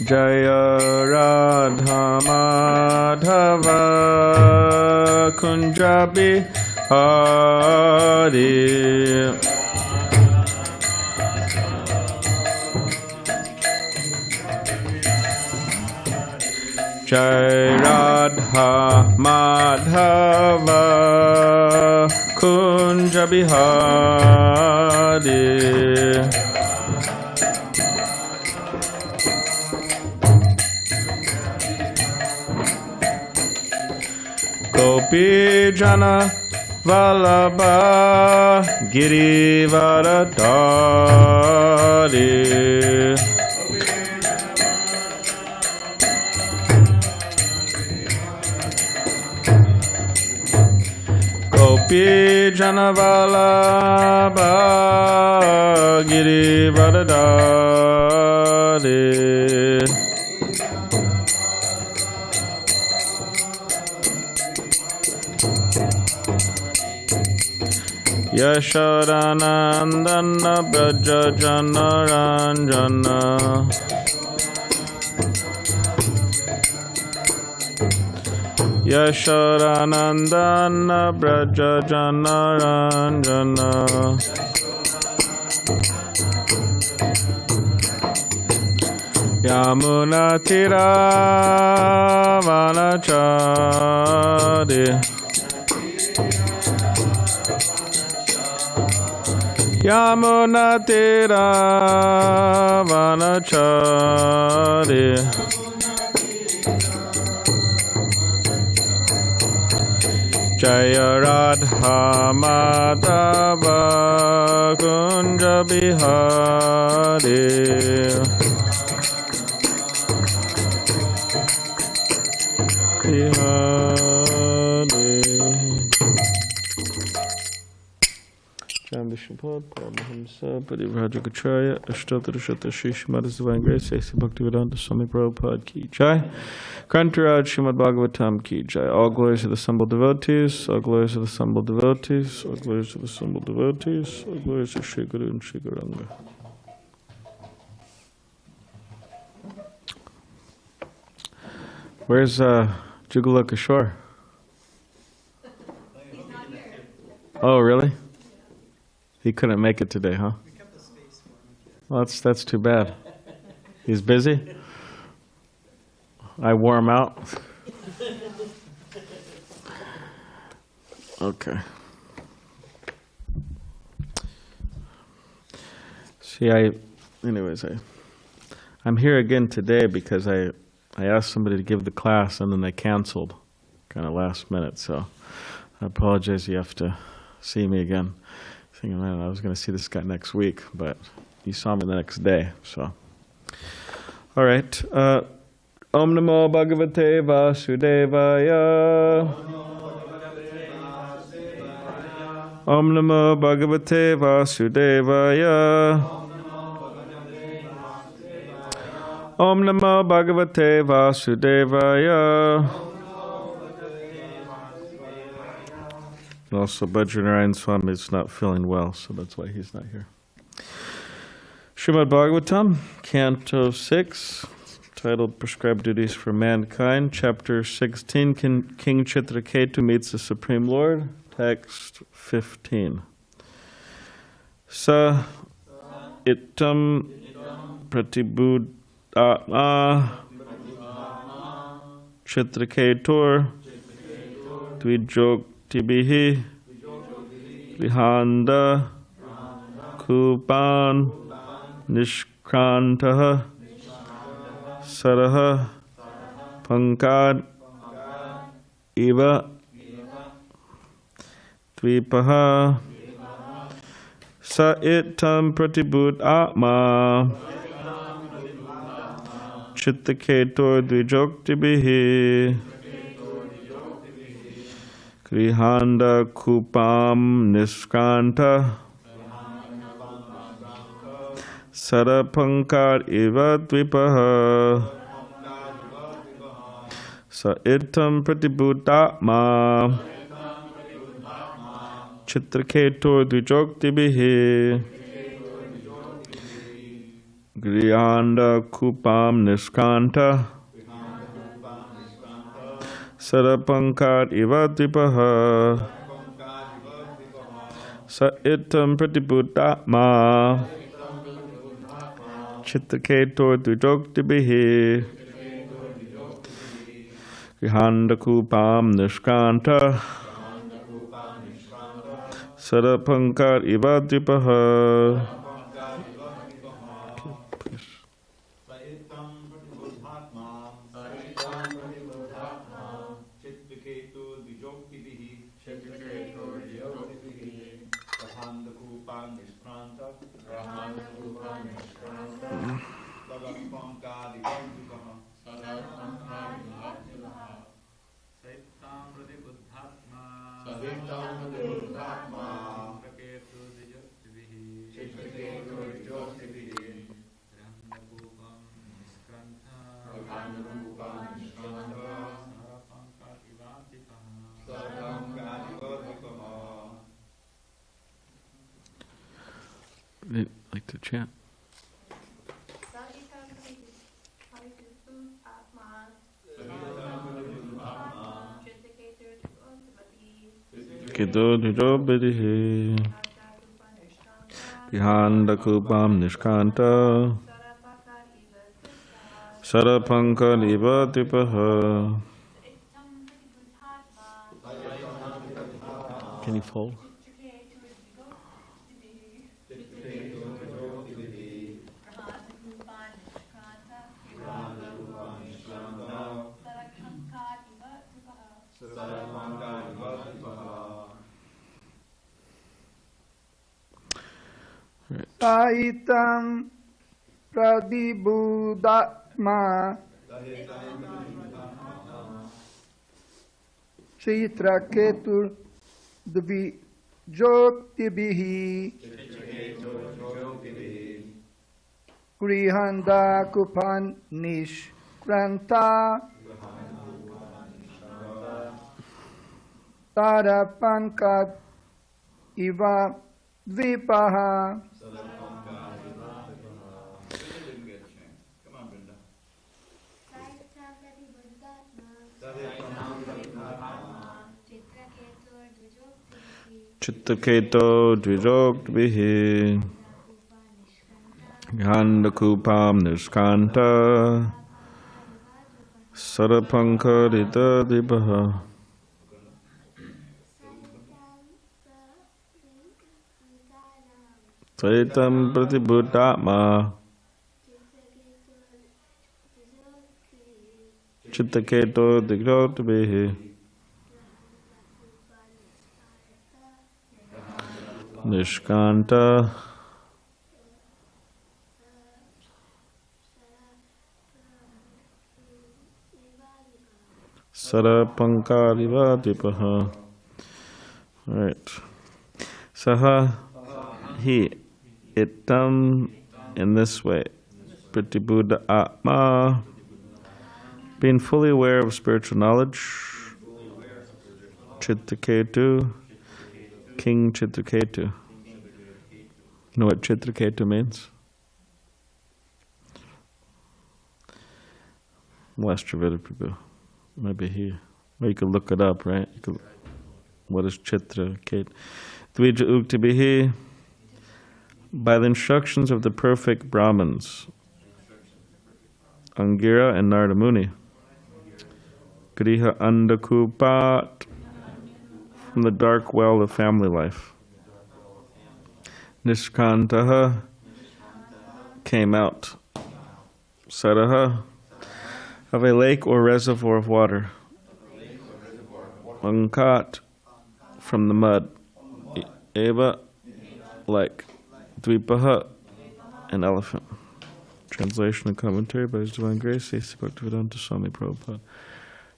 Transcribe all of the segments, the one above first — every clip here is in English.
Jaya Radha Madhava Kunja Bihari. Jai Radha Madhava Kunja Bihari. Gopi Jana Vallabha Girivaradari. Gopi Jana Vallabha Girivaradari. Yashodanandana Braja Jana Ranjana. Yashodanandana Braja Jana Ranjana. Yamuna Tira Vanachari. Yamuna Tira Vanachari. Jaya Radha Madhava Kunja Bihari. Vishnupada, Paramahamsa, Parivrajagacharya, Ashtottara Srimad Bhaktivedanta Swami Prabhupada ki jai. Grantaraj Srimad Bhagavatam ki jai. All glories to the assembled devotees, all glories to the assembled devotees, all glories to the assembled devotees, all glories to Shri Guru and Shri Gauranga. Where's Jugala Kishore? Oh, really? He couldn't make it today, huh? Well, that's too bad. He's busy? I wore him out? Okay. See, I'm here again today because I asked somebody to give the class and then they canceled kind of last minute, so I apologize. You have to see me again. Thinking, man, I was going to see this guy next week, but you saw me the next day, so. All right. Om Namo Bhagavate Vasudevaya. Om Namo Bhagavate Vasudevaya. Om Namo Bhagavate Vasudevaya. Also, Bajranarayan Swami is not feeling well, so that's why he's not here. Srimad Bhagavatam, Canto 6, titled Prescribed Duties for Mankind, Chapter 16, King Chitraketu meets the Supreme Lord, Text 15. Sa itam pratibhudatma Chitraketur Dvijoktibihi Rihanda Kupan Nishkrantaha Saraha Pankad Iva Dvipaha Sa itam pratibhut atma Chittaketur Dvijoktibihi Krihanda Kupam Niskranta Sarapankar Iva Dvipaha Sa itam pratibhutatma Chitraketur Dvijoktibihi Grihanda kupam niskanta Sarapankat ivatipaha Sa itam pratibhutatma Chittaketo dujoktibihi Grihanda kupam niskanta Sarapankat ivatipaha. They'd like to chant. Keto dujobedihi Vihanda kupam nishkanta Sarapanka nivatipaha. Can you fold? Saitam pradibhudatma Chitraketur dvijoktibihi Grihanda kupan nishkranta Tarapankat iva dvipaha. Chittaketo dvijoktibihi Grihanda kupam niskanta Sarapanka ditadipaha. Saitam pratibhutatma Chittaketo dvijoktibihi Nishkanta Sarapankarivadipaha. Right. Saha, he, itam, in this way. Pratibhuta atma, being fully aware of spiritual knowledge. Chittaketu, King Chitraketu. You know what Chitraketu means? Lastravida Prabhu. Maybe he. Or you could look it up, right? What is Chitraketu? Dvija Uktibihi. By the instructions of the perfect Brahmins, Angira and Narada Muni. Griha Andakupat. From the dark well of family life. Nishkantaha came out. Saraha of a lake or reservoir of water. Ankat from the mud. Eva like. Dvipaha an elephant. Translation and commentary by His Divine Grace, A.C. Bhaktivedanta Swami Prabhupada.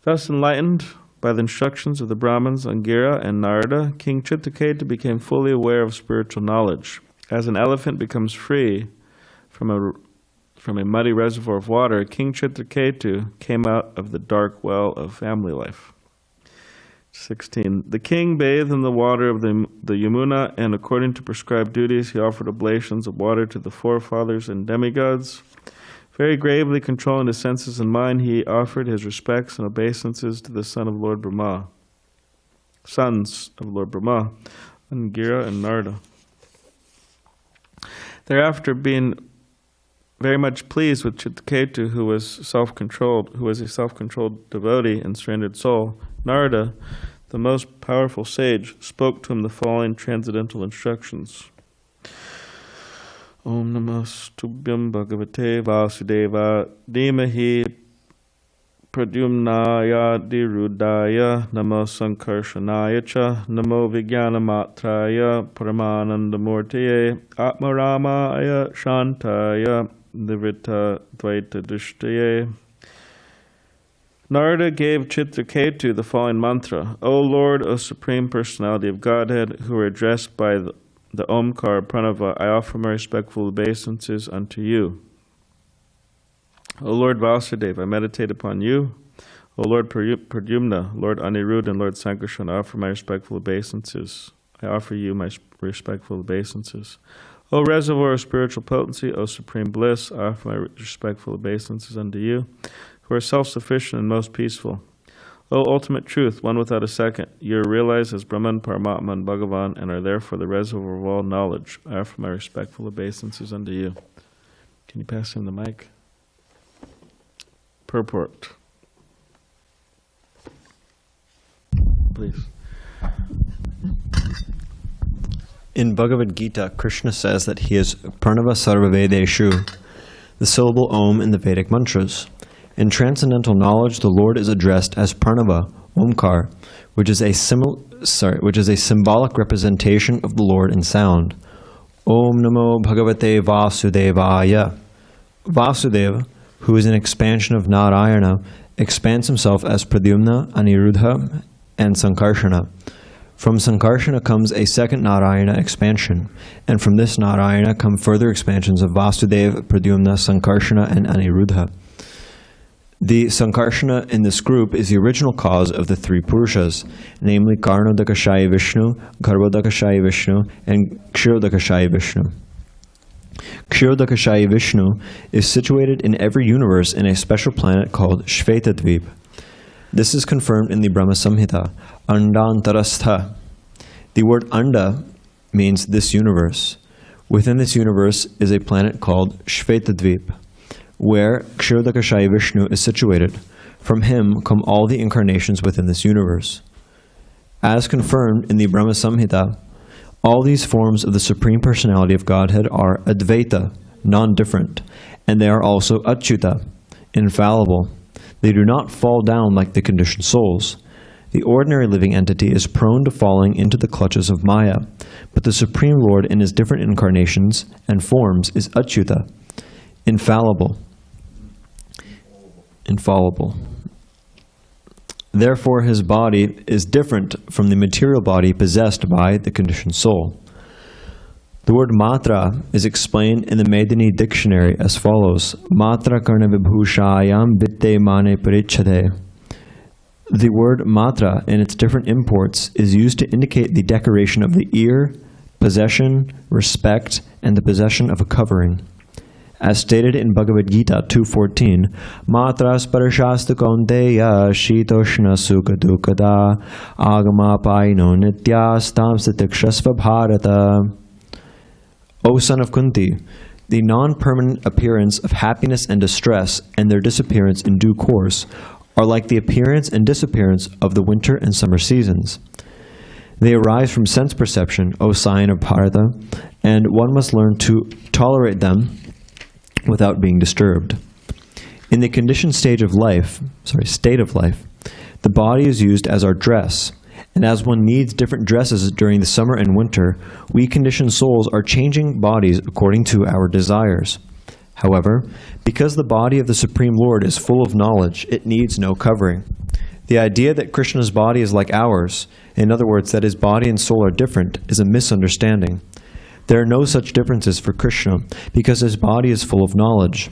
Thus enlightened by the instructions of the Brahmins, Angira and Narada, King Chitraketu became fully aware of spiritual knowledge. As an elephant becomes free from a muddy reservoir of water, King Chitraketu came out of the dark well of family life. 16. The king bathed in the water of the Yamuna, and according to prescribed duties, he offered oblations of water to the forefathers and demigods. Very gravely controlling his senses and mind, he offered his respects and obeisances to the sons of Lord Brahma, Angira and Narada. Thereafter, being very much pleased with Chitraketu, who was a self-controlled devotee and surrendered soul, Narada, the most powerful sage, spoke to him the following transcendental instructions. Om Namastubhyam Bhagavate Vasudeva Dhimahi Pradyumnaya Dirudaya Namo Sankarshanaya Cha Namo Vijnanamatraya Paramanandamurtiye Atmaramaya Shantaya Nivritta Dvaita Dushtaye. Narada gave Chitraketu the following mantra: O Lord, O Supreme Personality of Godhead, who are addressed by the Omkar Pranava, I offer my respectful obeisances unto you. O Lord Vasudeva, I meditate upon you. O Lord Pradyumna, Lord Aniruddha, and Lord Sankarsana, I offer my respectful obeisances. I offer you my respectful obeisances. O reservoir of spiritual potency, O supreme bliss, I offer my respectful obeisances unto you, who are self-sufficient and most peaceful. O ultimate truth, one without a second, you are realized as Brahman, Paramatma, and Bhagavan, and are therefore the reservoir of all knowledge. I offer my respectful obeisances unto you. Can you pass him the mic? Purport. Please. In Bhagavad Gita, Krishna says that he is Pranava Sarvavedeshu, the syllable Om in the Vedic mantras. In transcendental knowledge, the Lord is addressed as Pranava, Omkar, which is a symbolic representation of the Lord in sound. Om Namo Bhagavate Vasudevaya. Vasudeva, who is an expansion of Narayana, expands himself as Pradyumna, Aniruddha, and Sankarshana. From Sankarshana comes a second Narayana expansion, and from this Narayana come further expansions of Vasudeva, Pradyumna, Sankarshana, and Aniruddha. The Sankarshana in this group is the original cause of the three Purushas, namely Karnodakashayi Vishnu, Garbhodakashayi Vishnu, and Kshirodakashayi Vishnu. Kshirodakashayi Vishnu is situated in every universe in a special planet called Shvetadvip. This is confirmed in the Brahma Samhita, Andantarastha. The word Anda means this universe. Within this universe is a planet called Shvetadvip, where Kshirodakashayi Vishnu is situated. From him come all the incarnations within this universe. As confirmed in the Brahma Samhita, all these forms of the Supreme Personality of Godhead are Advaita, non-different, and they are also acyuta, infallible. They do not fall down like the conditioned souls. The ordinary living entity is prone to falling into the clutches of māyā, but the Supreme Lord in his different incarnations and forms is acyuta, infallible. Therefore, his body is different from the material body possessed by the conditioned soul. The word matra is explained in the Medini dictionary as follows: Matra karna vibhushayam vitte mane parichade. The word matra in its different imports is used to indicate the decoration of the ear, possession, respect, and the possession of a covering. As stated in Bhagavad Gita 2.14, Matras parashastu kaunteya shitoshna sukha dukada agama paino nityastam satikshasva bharata. O son of Kunti, the non-permanent appearance of happiness and distress and their disappearance in due course are like the appearance and disappearance of the winter and summer seasons. They arise from sense perception, O scion of Bharata, and one must learn to tolerate them without being disturbed. In the conditioned state of life, the body is used as our dress, and as one needs different dresses during the summer and winter, we conditioned souls are changing bodies according to our desires. However, because the body of the Supreme Lord is full of knowledge, it needs no covering. The idea that Krishna's body is like ours, in other words, that his body and soul are different, is a misunderstanding. There are no such differences for Krishna, because his body is full of knowledge.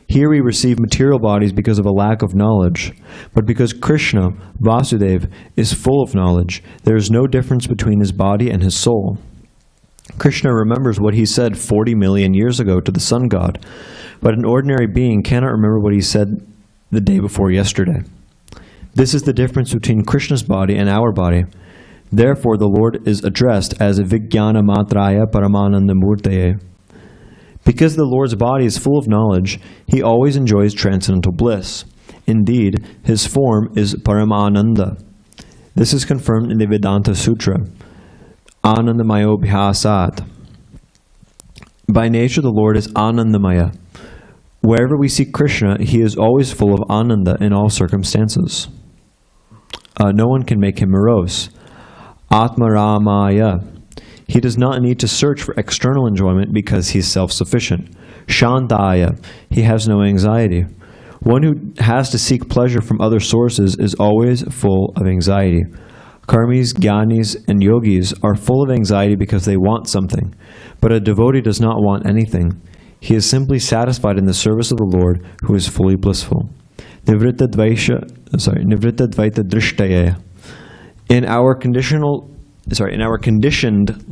Here we receive material bodies because of a lack of knowledge. But because Krishna, Vasudeva, is full of knowledge, there is no difference between his body and his soul. Krishna remembers what he said 40 million years ago to the sun god, but an ordinary being cannot remember what he said the day before yesterday. This is the difference between Krishna's body and our body. Therefore, the Lord is addressed as Vijnana Matraya Paramananda Murtaye. Because the Lord's body is full of knowledge, he always enjoys transcendental bliss. Indeed, his form is Paramananda. This is confirmed in the Vedanta Sutra, Anandamayo Bhyasat. By nature, the Lord is Anandamaya. Wherever we see Krishna, he is always full of Ananda in all circumstances. No one can make him morose. Atmaramaya. He does not need to search for external enjoyment because he is self-sufficient. Shantaya. He has no anxiety. One who has to seek pleasure from other sources is always full of anxiety. Karmis, Jnanis, and Yogis are full of anxiety because they want something. But a devotee does not want anything. He is simply satisfied in the service of the Lord, who is fully blissful. Nivritta Dvaita Drishtaya. In our conditioned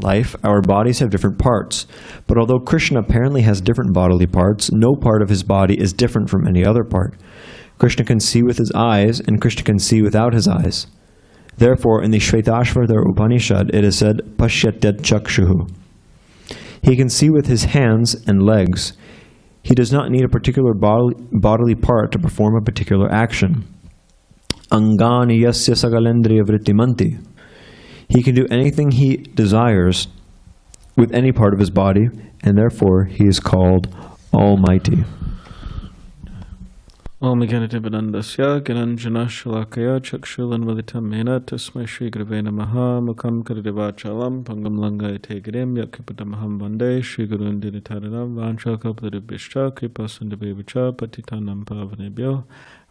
life, our bodies have different parts. But although Krishna apparently has different bodily parts, no part of his body is different from any other part. Krishna can see with his eyes, and Krishna can see without his eyes. Therefore, in the Shvetashvatara Upanishad, it is said, Pashyatya Chakshuhu. He can see with his hands and legs. He does not need a particular bodily part to perform a particular action. Angani yasya sagalendriya vrittimanti. He can do anything he desires with any part of his body, and therefore he is called Almighty. Om Ganatibanandasya Gananjana Shalakaya Chakshulanvalitam Mena Tasmai Shri Gravena Maha Mukam Karidevachalam Pangam Langa Tegirim Yakipatamaham Vande Shri Gurun Dinitaranam Vanchakapadibishcha Kripasandabevicha Patitanam Pavanebhyo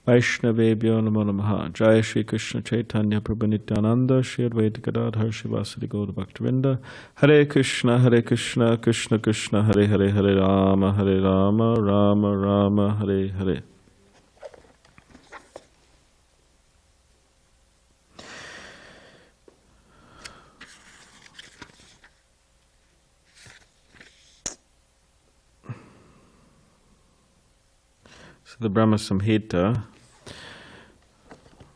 Vaishnavebhyo Namo Namaha. Jai Shri Krishna Chaitanya Prabhu Nityananda Shri Advaita Gadadhar Shivasadi Gaura Bhaktivinda. Hare Krishna Krishna Krishna Hare Hare Hare Rama Rama Rama Hare Hare. So the Brahma Samhita,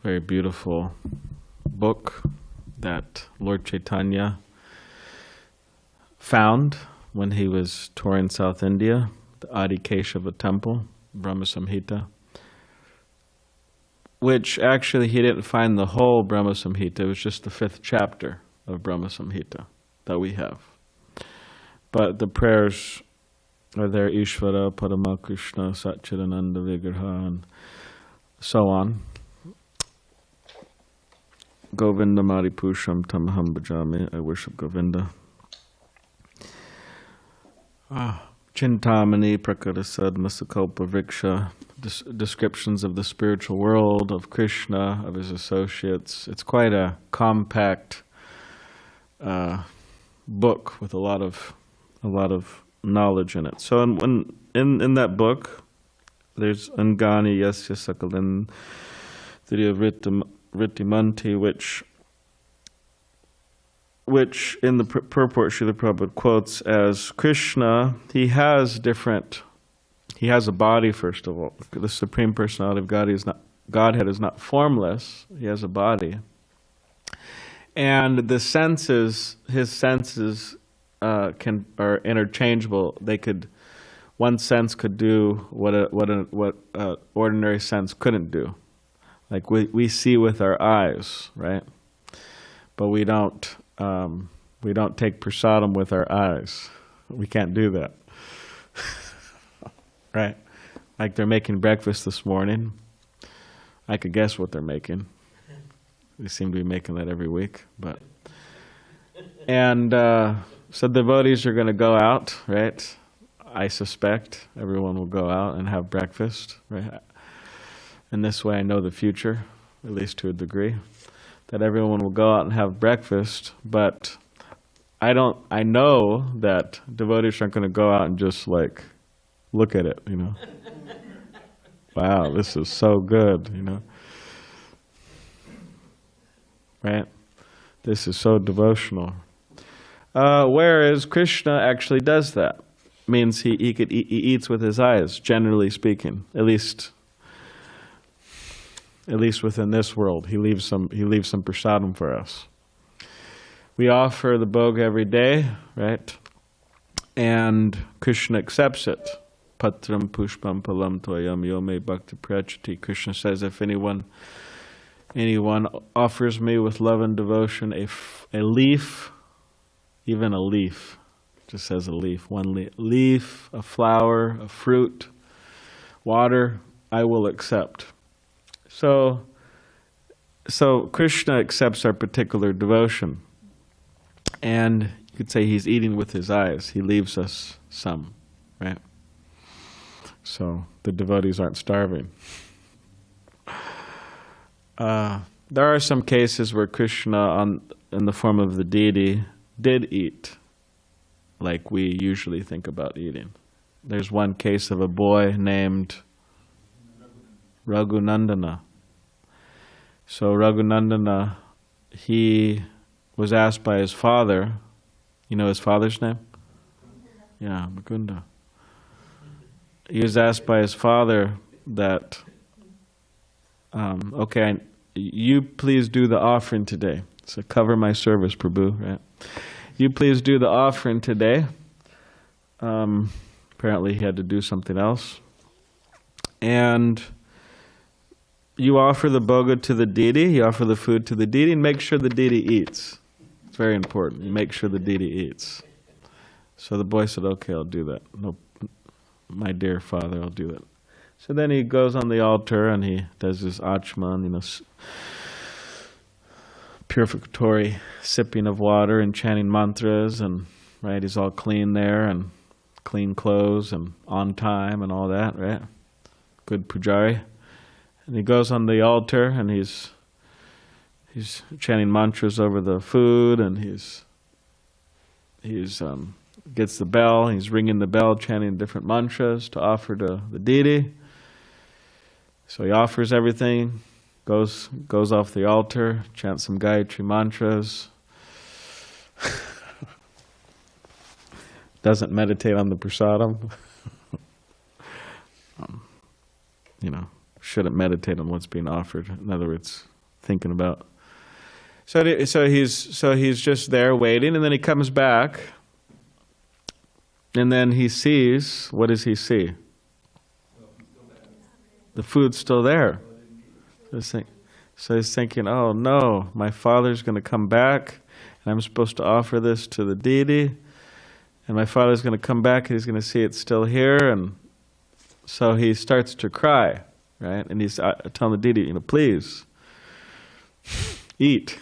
very beautiful book that Lord Chaitanya found when he was touring South India, the Adi Keshava temple, Brahma Samhita, which actually he didn't find the whole Brahma Samhita, it was just the 5th chapter of Brahma Samhita that we have. But the prayers are there, Ishvara, Parama Krishna, Satchidananda Vigraha, and so on. Govinda Maripusham Tamaham Bhajami, I worship Govinda. Chintamani Prakarasad Masakalpa Vriksha, descriptions of the spiritual world, of Krishna, of his associates. It's quite a compact book with a lot of knowledge in it. So in that book, there's Angani Yasya Sakalin Vrittimanti, which in the purport Srila Prabhupada quotes as Krishna, he has a body, first of all. The Supreme Personality of Godhead is not formless, he has a body. And the senses, his senses are interchangeable. One sense could do what ordinary sense couldn't do. Like we see with our eyes, right? But we don't take prasadam with our eyes. We can't do that, right? Like they're making breakfast this morning. I could guess what they're making. They seem to be making that every week, so devotees are going to go out, right? I suspect everyone will go out and have breakfast, right? In this way I know the future, at least to a degree, that everyone will go out and have breakfast, but I know that devotees aren't going to go out and just like look at it, wow, this is so good, you know. Right? This is so devotional. Whereas Krishna actually does that. Means he eats with his eyes, generally speaking. At least within this world, he leaves some prasadam for us. We offer the bhoga every day, right? And Krishna accepts it. Patram pushpam palam toyam yome bhakti prachati. Krishna says, if anyone offers me with love and devotion a leaf, even a leaf, just says a leaf, one leaf, a flower, a fruit, water, I will accept. So Krishna accepts our particular devotion. And you could say he's eating with his eyes. He leaves us some, right? So the devotees aren't starving. There are some cases where Krishna, in the form of the deity, did eat like we usually think about eating. There's one case of a boy named Raghunandana. So Raghunandana, he was asked by his father, you know his father's name? Yeah, Mukunda. He was asked by his father that, okay, you please do the offering today. So cover my service, Prabhu, right? You please do the offering today. Apparently he had to do something else. And you offer the bhoga to the deity, you offer the food to the deity, and make sure the deity eats. It's very important. You make sure the deity eats. So the boy said, okay, I'll do that. No, my dear father, I'll do that. So then he goes on the altar and he does his achman, you know, purificatory sipping of water and chanting mantras, and right, he's all clean there and clean clothes and on time and all that, right? Good pujari. And he goes on the altar and he's chanting mantras over the food, and he's gets the bell, he's ringing the bell, chanting different mantras to offer to the deity. So he offers everything, goes off the altar, chants some Gayatri mantras, doesn't meditate on the prasadam. You know, shouldn't meditate on what's being offered. In other words, thinking about. So he's just there waiting, and then he comes back, and then he sees, what does he see? The food's still there. So he's thinking, oh no, my father's going to come back, and I'm supposed to offer this to the deity, and my father's going to come back and he's going to see it's still here, and so he starts to cry, right? And he's telling the deity, you know, please eat,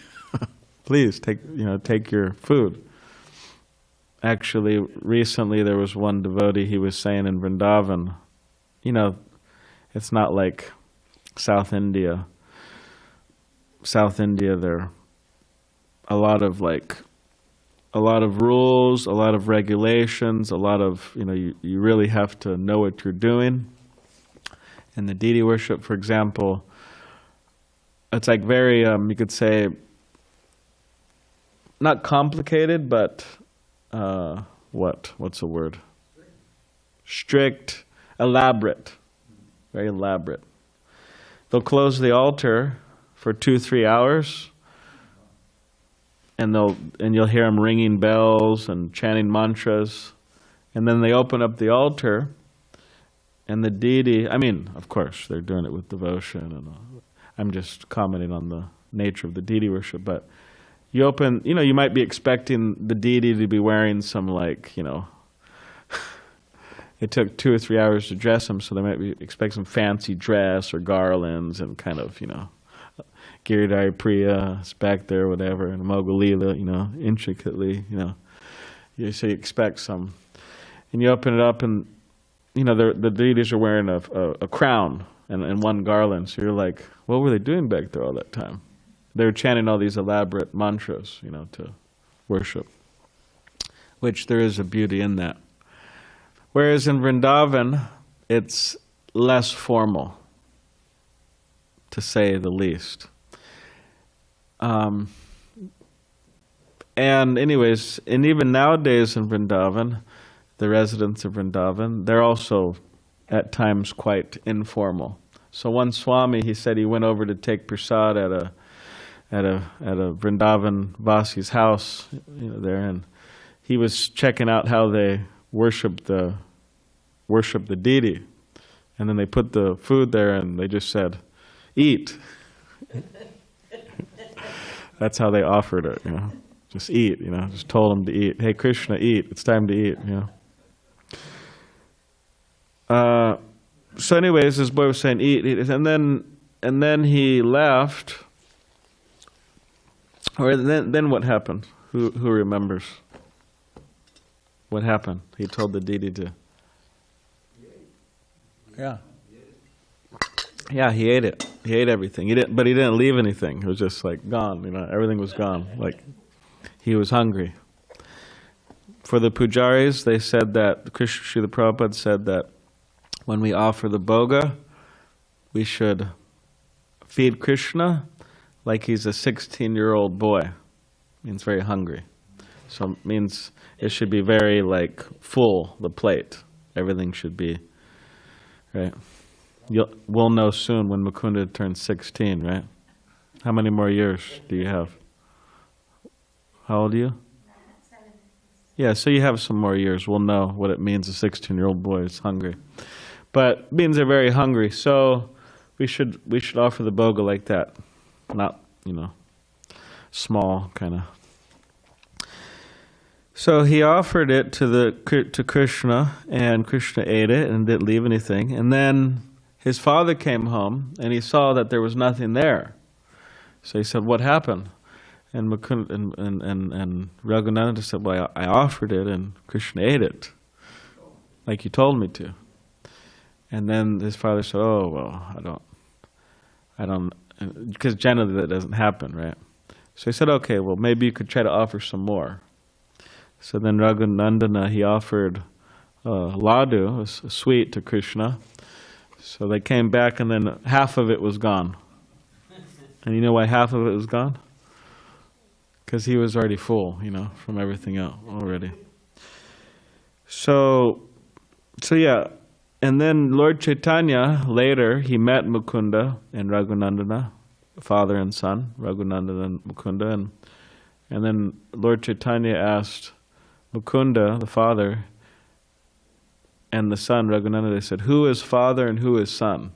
please take your food. Actually, recently there was one devotee, he was saying in Vrindavan, you know, it's not like South India. South India, there are a lot of rules, a lot of regulations, a lot of, you know, you really have to know what you're doing. And the deity worship, for example, it's like very, you could say, not complicated, but what's the word? Strict, elaborate, very elaborate. They'll close the altar for 2-3 hours, and you'll hear them ringing bells and chanting mantras, and then they open up the altar, and the deity, I mean, of course, they're doing it with devotion, and I'm just commenting on the nature of the deity worship, but you open, you know, you might be expecting the deity to be wearing some, like, you know, it took 2 or 3 hours to dress him, so they might be expect some fancy dress or garlands and kind of, you know, Giridhari Priya is back there, whatever, and Mogalila, you know, intricately, you know. So you expect some. And you open it up and, you know, the deities are wearing a crown and one garland. So you're like, what were they doing back there all that time? They're chanting all these elaborate mantras, you know, to worship, which there is a beauty in that. Whereas in Vrindavan, it's less formal. to say the least. And anyways, and even nowadays in Vrindavan, the residents of Vrindavan, they're also at times quite informal. So one Swami, he said he went over to take prasad at a Vrindavan Vasi's house, there, and he was checking out how they worship the deity, and then they put the food there, and they just said, "Eat." That's how they offered it, Just eat, Just told them to eat. Hey, Krishna, eat. It's time to eat, So anyways, this boy was saying, eat, eat. And then he left. Or then what happened? Who remembers? What happened? He told the deity to... Yeah. Yeah, he ate it. He ate everything. But he didn't leave anything. It was just like gone, everything was gone. Like he was hungry. For the pujaris, they said that, Srila Prabhupada said that when we offer the bhoga, we should feed Krishna like he's a 16-year-old boy. Means very hungry. So it means it should be very full, the plate. Everything should be, right? We'll know soon when Mukunda turns 16, right? How many more years do you have? How old are you? 7. Yeah, so you have some more years. We'll know what it means a 16-year-old boy is hungry. But it means they're very hungry, so we should offer the bhoga like that. Not, small kind of. So he offered it to Krishna, and Krishna ate it and didn't leave anything. And then his father came home, and he saw that there was nothing there. So he said, "What happened?" And Raghunandan said, "Well, I offered it, and Krishna ate it, like you told me to." And then his father said, "Oh, well, I don't, because generally that doesn't happen, right?" So he said, "Okay, well, maybe you could try to offer some more." So then Raghunandana, he offered laddu, a sweet, to Krishna. So they came back, and then half of it was gone. And you know why half of it was gone? Because he was already full, from everything else already. So yeah. And then Lord Chaitanya, later, he met Mukunda and Raghunandana, father and son, Raghunandana and Mukunda. And then Lord Chaitanya asked Mukunda, the father, and the son, Raghunandana, they said, "Who is father and who is son?"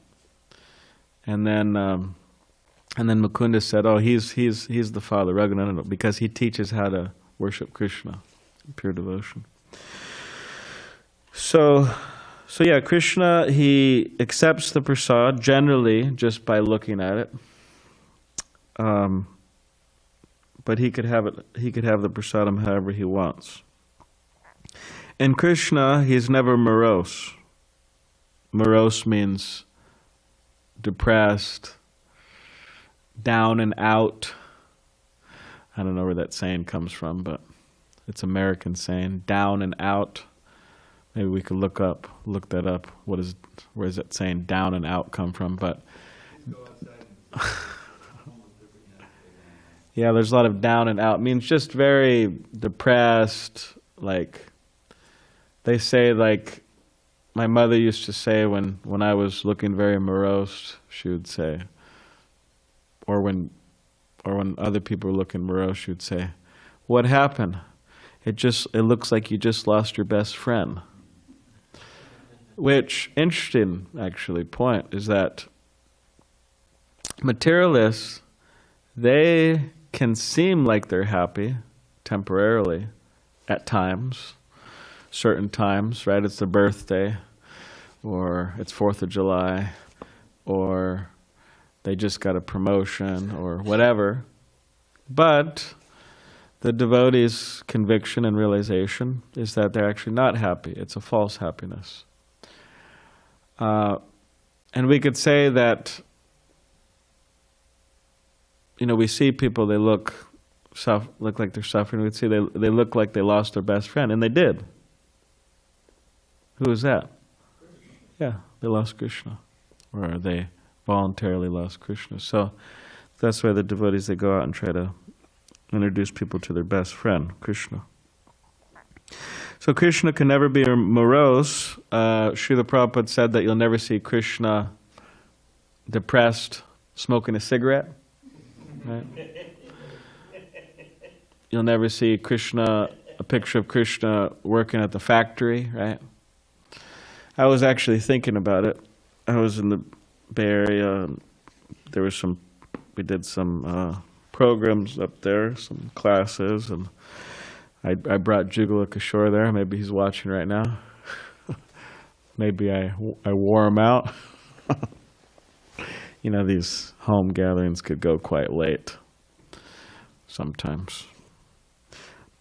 And then Mukunda said, "Oh, he's the father, Raghunandana, because he teaches how to worship Krishna, pure devotion." So yeah, Krishna, he accepts the prasad generally just by looking at it. But he could have the prasadam however he wants. And Krishna, he's never morose. Morose means depressed, down and out. I don't know where that saying comes from, but it's American saying, down and out. Maybe we could look that up. Where is that saying down and out come from? But yeah, there's a lot of down and out. It means just very depressed. They say, my mother used to say when I was looking very morose, she would say, or when other people were looking morose, she would say, "What happened? It looks like you just lost your best friend." Which, interesting, actually, point is that materialists, they can seem like they're happy temporarily at times, certain times, right? It's their birthday, or it's 4th of July, or they just got a promotion, or whatever. But the devotee's conviction and realization is that they're actually not happy. It's a false happiness. And we could say that, we see people, they look like they're suffering. We'd see they look like they lost their best friend, and they did. Who is that? Yeah, they lost Krishna. Or they voluntarily loves Krishna. So that's why the devotees, they go out and try to introduce people to their best friend, Krishna. So Krishna can never be morose. Srila Prabhupada said that you'll never see Krishna depressed, smoking a cigarette. Right? You'll never see Krishna, a picture of Krishna working at the factory, right? I was actually thinking about it. I was in the Bay Area. There was we did some programs up there, some classes, and I brought Jugala Kishore there. Maybe he's watching right now. Maybe I wore him out. You know, these home gatherings could go quite late sometimes.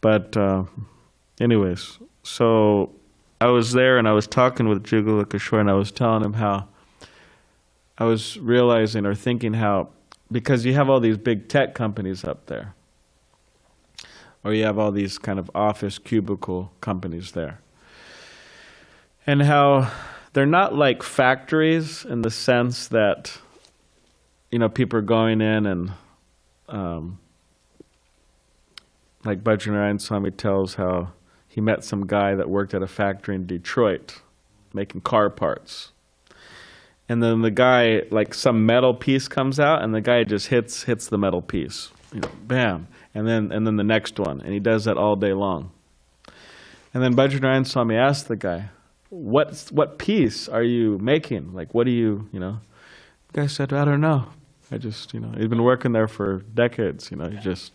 But anyways, so I was there and I was talking with Jugala Kishore, and I was telling him how I was realizing or thinking how, because you have all these big tech companies up there, or you have all these kind of office cubicle companies there, and how they're not like factories in the sense that, you know, people are going in and like Bhajanarayan Swami tells how he met some guy that worked at a factory in Detroit making car parts. And then the guy, like some metal piece comes out and the guy just hits the metal piece. You know, bam. And then the next one. And he does that all day long. And then Bhajanarayan Swami asked the guy, what piece are you making? Like, what do you know? The guy said, I don't know. I just, he's been working there for decades, he just,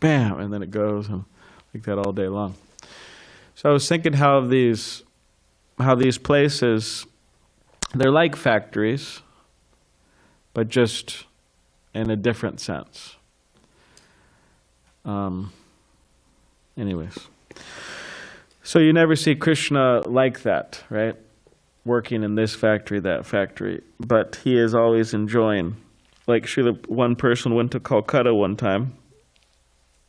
bam, and then it goes and like that all day long. So I was thinking how these places, they're like factories, but just in a different sense. Anyways, so you never see Krishna like that, right? Working in this factory, that factory, but he is always enjoying. Like one person went to Calcutta one time,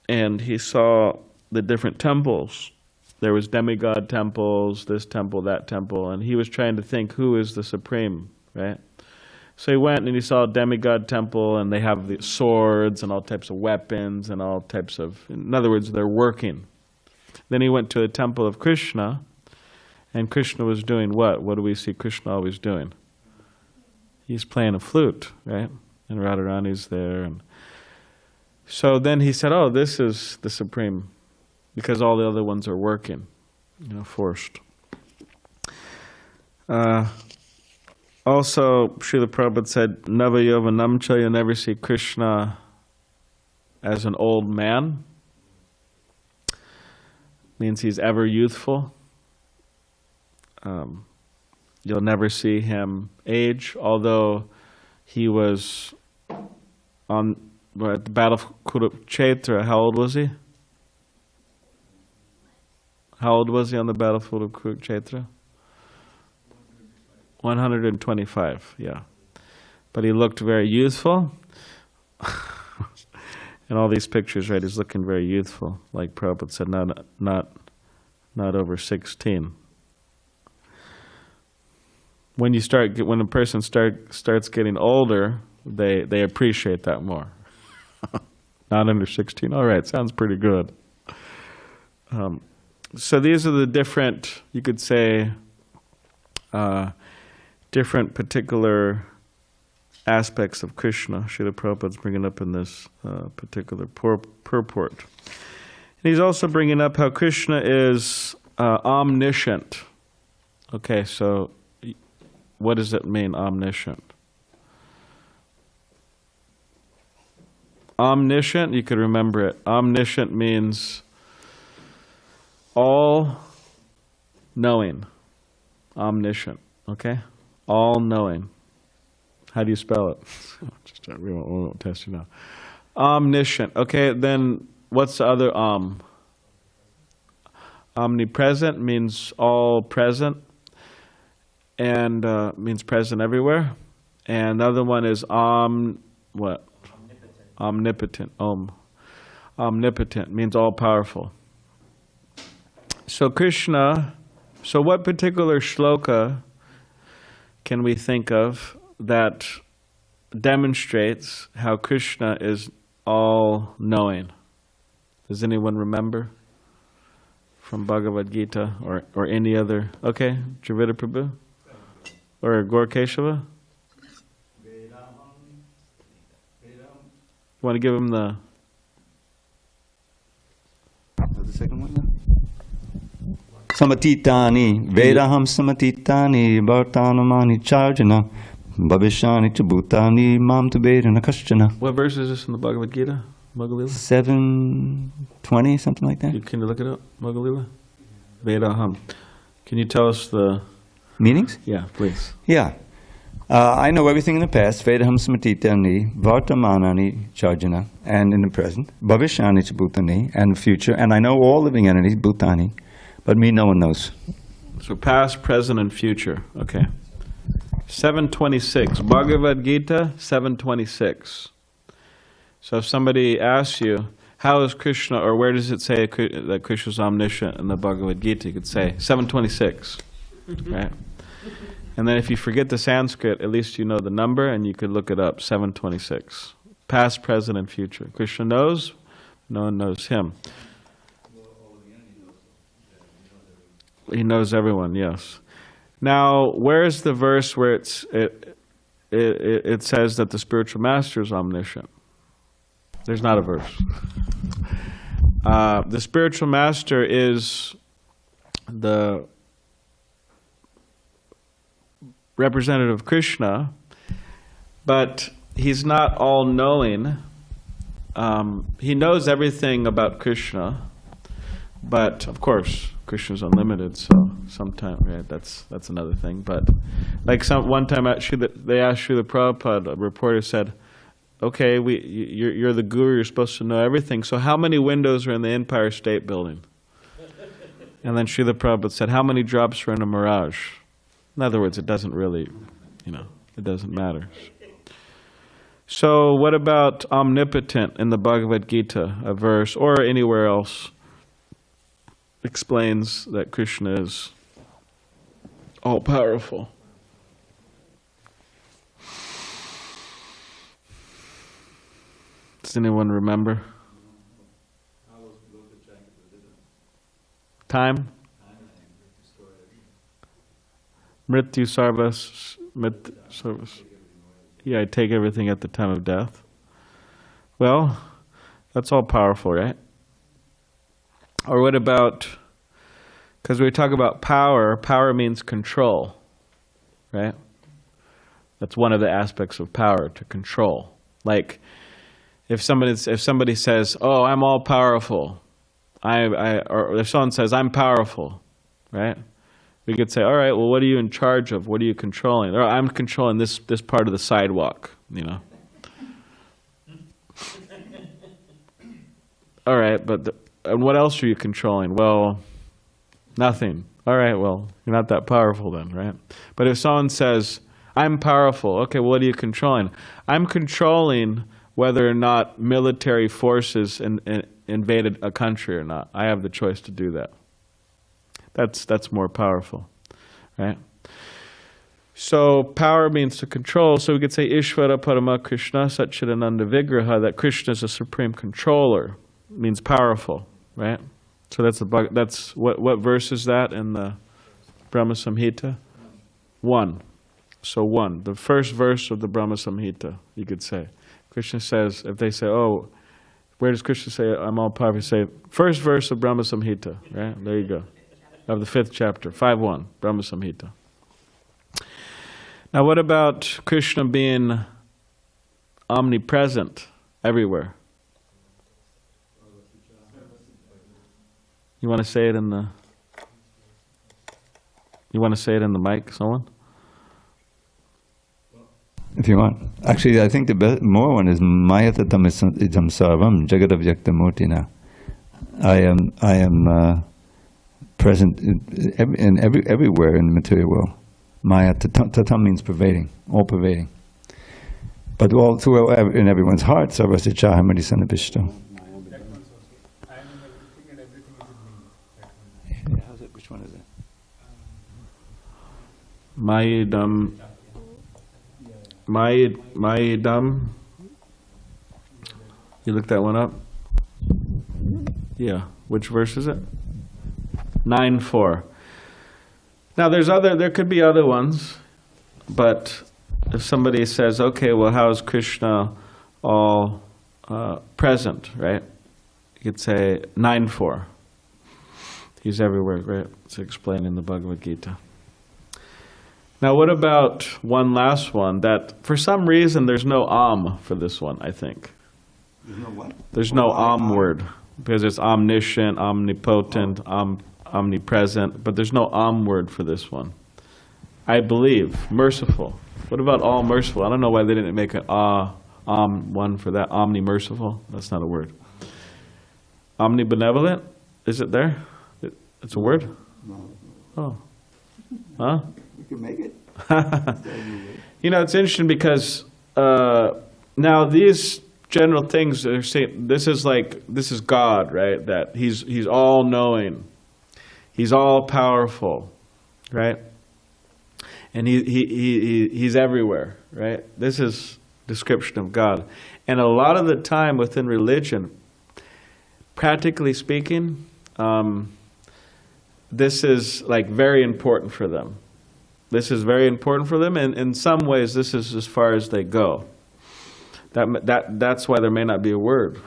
and he saw the different temples. There was demigod temples, this temple, that temple, and he was trying to think who is the supreme, right? So he went and he saw a demigod temple, and they have the swords and all types of weapons and all types of, in other words, they're working. Then he went to a temple of Krishna, and Krishna was doing what? What do we see Krishna always doing? He's playing a flute, right? And Radharani's there. And so then he said, oh, this is the supreme, because all the other ones are working, forced. Also, Srila Prabhupada said, Navayova Namcha, you'll never see Krishna as an old man. Means he's ever youthful. You'll never see him age, although he was at the Battle of Kurukshetra. How old was he? How old was he on the battlefield of Kurukshetra? 125, yeah. But he looked very youthful. In all these pictures, right, he's looking very youthful. Like Prabhupada said, not over 16. When a person starts getting older, they appreciate that more. Not under 16. All right, sounds pretty good. So these are the different, you could say, different particular aspects of Krishna. Srila Prabhupada's bringing up in this particular purport. And he's also bringing up how Krishna is omniscient. Okay, so what does it mean, omniscient? Omniscient, you could remember it. Omniscient means all knowing. Omniscient, okay? All knowing. How do you spell it? We won't test you now. Omniscient. Okay, then what's the other Omnipresent means all present, and means present everywhere. And the other one is what? Omnipotent. Omnipotent means all powerful. So Krishna, so what particular shloka can we think of that demonstrates how Krishna is all-knowing. Does anyone remember from Bhagavad Gita or any other? Okay, Dravida Prabhu? Or Gaur Keshava? You want to give him the... The second one? Samatitani, Vedaham Samatitani, Bhartanamani Charjana, Bhavishani Chabhutani, Mam Tubedana Kashchana. What verse is this in the Bhagavad Gita? Magalila? 720, something like that. Can you look it up, Magalila? Vedaham. Can you tell us the... Meanings? Yeah, please. Yeah. I know everything in the past, Vedaham Samatitani, Vartamanani Charjana, and in the present, Bhavishani Chabhutani, and future, and I know all living entities, Bhutani, but me no one knows. So past, present, and future. Okay. 726. Bhagavad Gita, 726. So if somebody asks you, how is Krishna, or where does it say that Krishna is omniscient in the Bhagavad Gita, you could say 726, right? And then if you forget the Sanskrit, at least you know the number and you could look it up, 726. Past, present, and future. Krishna knows, no one knows him. He knows everyone, yes. Now, where's the verse where it says that the spiritual master is omniscient? There's not a verse. The spiritual master is the representative of Krishna, but he's not all-knowing. He knows everything about Krishna, but of course, Krishna's unlimited, so sometimes, right, that's another thing. But like one time they asked Srila Prabhupada, a reporter said, okay, you're the guru, you're supposed to know everything, so how many windows are in the Empire State Building? And then Srila Prabhupada said, how many drops are in a mirage? In other words, it doesn't really, it doesn't matter. So what about omnipotent in the Bhagavad Gita, a verse, or anywhere else, explains that Krishna is all-powerful? Does anyone remember? Time? Mrityu sarvas, sarvas. Yeah, I take everything at the time of death. Well, that's all powerful, right? Or what about, because we talk about power, power means control, right? That's one of the aspects of power, to control. Like, if somebody says, "Oh, I'm all powerful," or if someone says, "I'm powerful," right? We could say, "All right, well, what are you in charge of? What are you controlling?" Or, "I'm controlling this part of the sidewalk," All right, but and what else are you controlling? Well, nothing. All right, well, you're not that powerful then, right? But if someone says, "I'm powerful," okay, well, what are you controlling? I'm controlling whether or not military forces invaded a country or not. I have the choice to do that. That's more powerful, right? So power means to control. So we could say Ishvara Parama Krishna Satchidananda Vigraha, that Krishna is a supreme controller, means powerful, right? So that's what verse is that in the Brahma Samhita? 1. So 1. The first verse of the Brahma Samhita, you could say. Krishna says, if they say, "Oh, where does Krishna say I'm all powerful?" Say, first verse of Brahma Samhita, right? There you go. Of the 5th chapter, 5.1, Brahma Samhita. Now what about Krishna being omnipresent everywhere? You want to say it in the mic, someone? If you want. Actually, I think the more one is māyā tatam idam sarvam jagadavyakta murtina. I am present everywhere in the material world. Māyā tatam means pervading, all pervading. But all through in everyone's heart, sarvasya chahamadi sanabhishto. How's it? Which one is it? Mayidam Mayidam. You looked that one up? Yeah. Which verse is it? 9:4. Now there could be other ones, but if somebody says, okay, well, how is Krishna all present, right? You could say 9:4. He's everywhere, right? It's explained in the Bhagavad Gita. Now, what about one last one that, for some reason, there's no for this one, I think. There's no what? There's no word, because it's omniscient, omnipotent, omnipresent, but there's no word for this one. I believe, merciful. What about all merciful? I don't know why they didn't make an one for that. Omni-merciful? That's not a word. Omnibenevolent? Is it there? It's a word? No. Oh. Huh? You can make it. You know, it's interesting because now these general things are saying this is God, right? That He's all knowing, He's all powerful, right? And He's everywhere, right? This is description of God. And a lot of the time within religion, practically speaking, this is like very important for them. This is very important for them, and in some ways this is as far as they go. That's why there may not be a word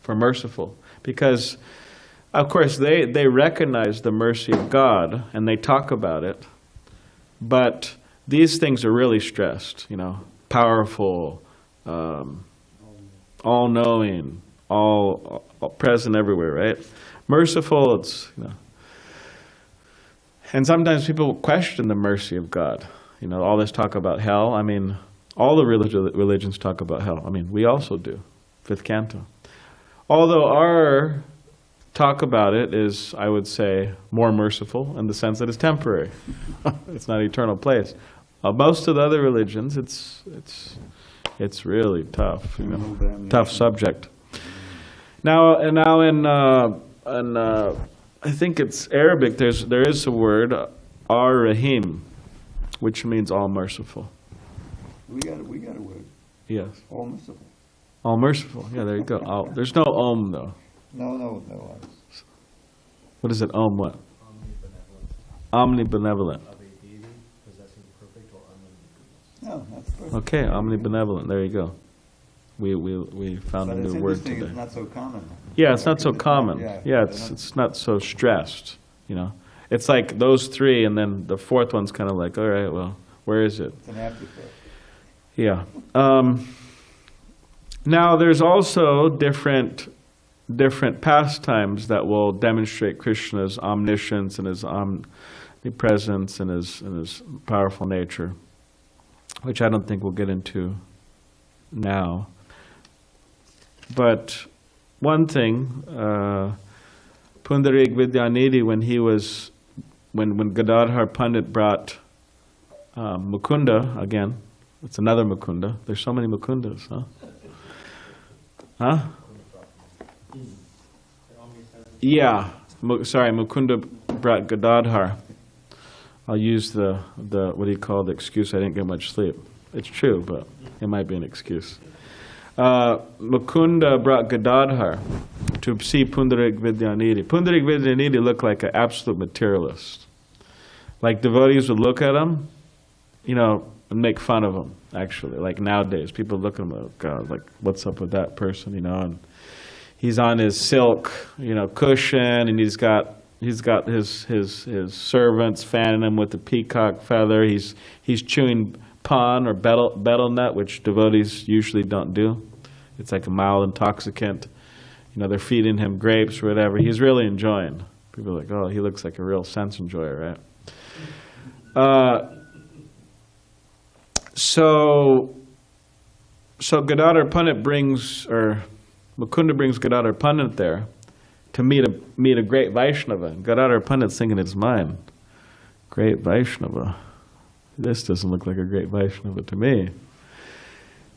for merciful, because of course they recognize the mercy of God and they talk about it, but these things are really stressed, you know, powerful, all-knowing, all present everywhere, right? Merciful, it's, you know. And sometimes people question the mercy of God. You know, all this talk about hell. I mean, all the religions talk about hell. I mean, we also do. 5th canto. Although our talk about it is, I would say, more merciful in the sense that it's temporary. It's not an eternal place. Most of the other religions, it's really tough. You know, tough subject. Now in I think it's Arabic. There is a word, ar-Rahim, which means all merciful. We got a word. Yes. All merciful. All merciful. Yeah, there you go. There's no om though. No. What is it? Om what? Omnibenevolent. No, that's perfect. Okay, omnibenevolent. There you go. We found a new word today. It's not so common. Yeah, it's not so common. Yeah, it's not so stressed. You know, it's like those three, and then the fourth one's kind of like, all right, well, where is it? It's an afterthought. Yeah. Now there's also different pastimes that will demonstrate Krishna's omniscience and His omnipresence and his powerful nature, which I don't think we'll get into now. But one thing, Pundarik Vidyanidhi, when Gadadhar Pandit brought Mukunda again, it's another Mukunda. There's so many Mukundas, huh? Huh? Yeah. Sorry, Mukunda brought Gadadhar. I'll use the what excuse I didn't get much sleep. It's true, but it might be an excuse. Mukunda brought Gadadhar to see Pundarik Vidyanidhi. Pundarik Vidyanidhi looked like an absolute materialist. Like devotees would look at him, you know, and make fun of him, actually. Like nowadays, people look at him, oh God, like, what's up with that person, you know? And he's on his silk, you know, cushion, and he's got his servants fanning him with a peacock feather. He's chewing pan or betel nut, which devotees usually don't do. It's like a mild intoxicant. You know, they're feeding him grapes or whatever. He's really enjoying. People are like, oh, he looks like a real sense enjoyer, right? So Gadadhar Pandit Mukunda brings Gadadhar Pandit there to meet a great Vaishnava. Gadadhar Pandit's thinking in his mind, great Vaishnava. This doesn't look like a great Vaishnava to me.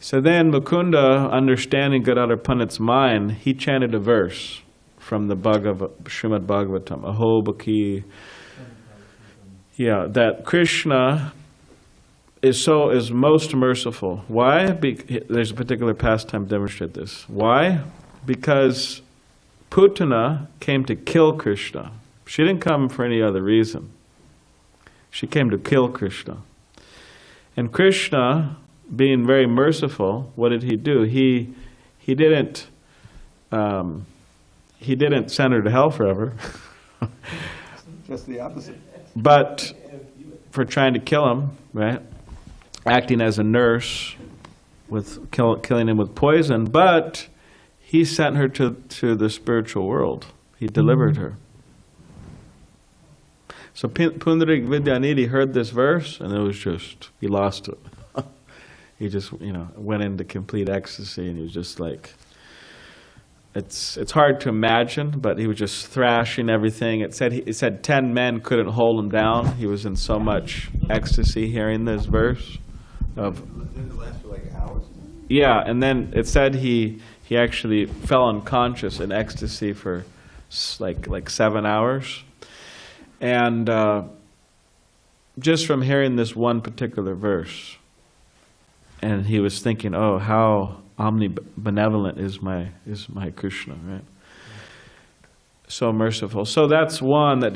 So then Mukunda, understanding Gadadhar Pandit's mind, he chanted a verse from the Srimad Bhagavatam, Aho Bhakti. Yeah, that Krishna is most merciful. Why? There's a particular pastime to demonstrate this. Why? Because Putana came to kill Krishna. She didn't come for any other reason. She came to kill Krishna. And Krishna, being very merciful, what did he do? He didn't send her to hell forever. Just the opposite. But for trying to kill him, right? Acting as a nurse, with killing him with poison, but he sent her to the spiritual world. He delivered her. So Pundarik Vidyanidhi heard this verse, and it was just, he lost it. He just, went into complete ecstasy, and he was just like, it's hard to imagine, but he was just thrashing everything. It said 10 men couldn't hold him down. He was in so much ecstasy hearing this verse. Didn't it last for like hours? Yeah, and then it said he actually fell unconscious in ecstasy for like 7 hours. And just from hearing this one particular verse, and he was thinking, oh, how omnibenevolent is my Krishna, right? So merciful. So that's one that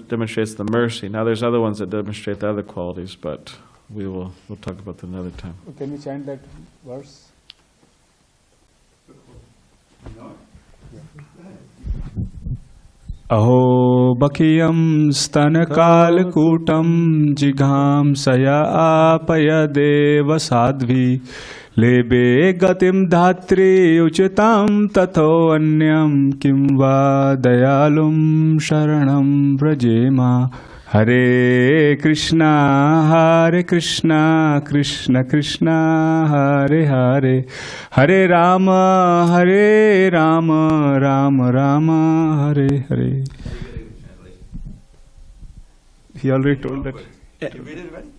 demonstrates the mercy. Now there's other ones that demonstrate the other qualities, but we'll talk about that another time. Can you chant that verse? Aho bakiyam stanakaalakutam jigham apaya deva sadvi lebe gatim dhatri uchitam tatho anyam kim va dayalum sharanam vrajema. Hare Krishna, Krishna Krishna, Hare Hare, Hare Rama, Rama Rama, Hare Hare. He already told that. You read it already?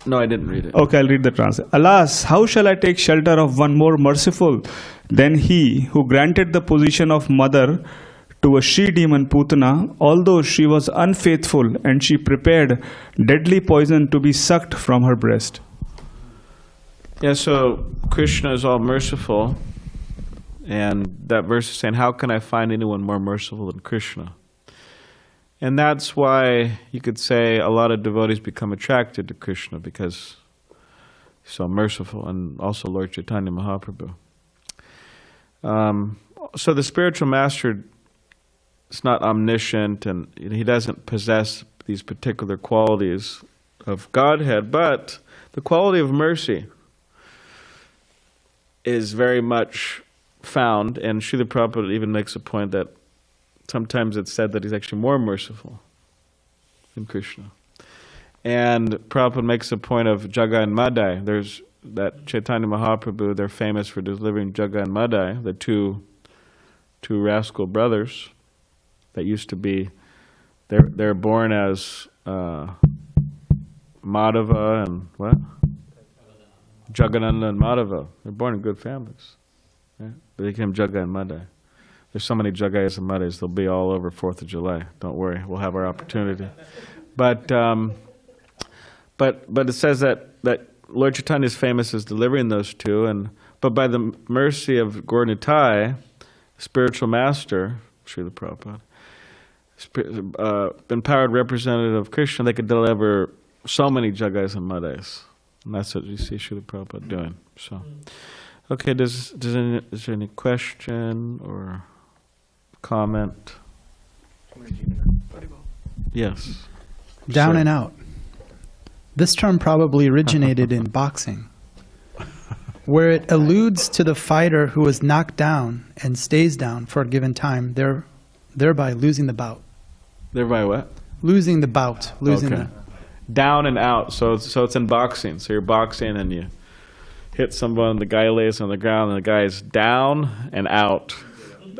No, I didn't read it. Okay, I'll read the translation. Alas, how shall I take shelter of one more merciful than he who granted the position of mother to a she-demon Putana, although she was unfaithful, and she prepared deadly poison to be sucked from her breast. Yeah, so Krishna is all merciful, and that verse is saying, how can I find anyone more merciful than Krishna? And that's why you could say a lot of devotees become attracted to Krishna, because he's so merciful, and also Lord Chaitanya Mahaprabhu. So the spiritual master is not omniscient, and he doesn't possess these particular qualities of Godhead, but the quality of mercy is very much found, and Srila Prabhupada even makes a point that sometimes it's said that he's actually more merciful than Krishna. And Prabhupada makes a point of Jaga and Madai. There's that Chaitanya Mahaprabhu, they're famous for delivering Jaga and Madai, the two rascal brothers that used to be, they're born as Madhava and what? Jagananda and Madhava. They're born in good families. Right? They became Jaga and Madai. There's so many Jagayas and Madais, they'll be all over 4th of July. Don't worry, we'll have our opportunity. But it says that Lord Chaitanya is famous as delivering those two, but by the mercy of Gaur Nitai, spiritual master, Srila Prabhupada, empowered representative of Krishna, they could deliver so many Jagais and Madais. And that's what you see Srila Prabhupada doing. So, okay, is there any question or comment? Yes. Down Sir. and out. This term probably originated in boxing, where it alludes to the fighter who was knocked down and stays down for a given time, thereby losing the bout. Thereby what? Losing the bout. Okay. Down and out. So it's in boxing. So you're boxing and you hit someone, the guy lays on the ground, and the guy is down and out.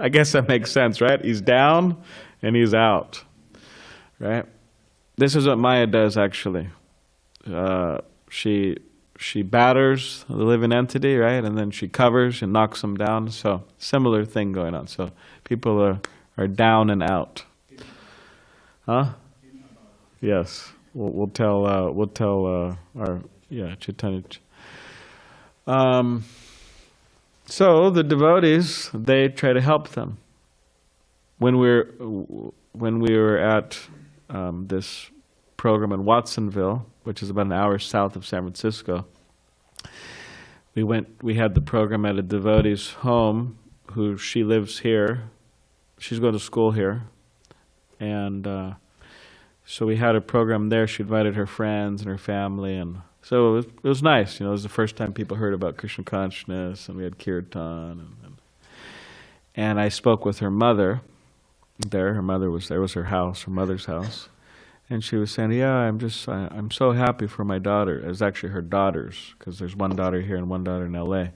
I guess that makes sense, right? He's down and he's out, right? This is what Maya does, actually. She batters the living entity, right? And then she covers and knocks them down. So similar thing going on. So people are down and out. Huh? Yes. we'll tell our Chaitanya. So the devotees, they try to help them. When we were at this program in Watsonville, which is about an hour south of San Francisco, we had the program at a devotee's home she lives here. She's going to school here. And so we had a program there. She invited her friends and her family, and so it was nice. It was the first time people heard about Krishna consciousness, and we had kirtan. And I spoke with her mother there. Her mother was there. It was her house, her mother's house. And she was saying, yeah, I'm so happy for my daughter. It was actually her daughters, because there's one daughter here and one daughter in L.A.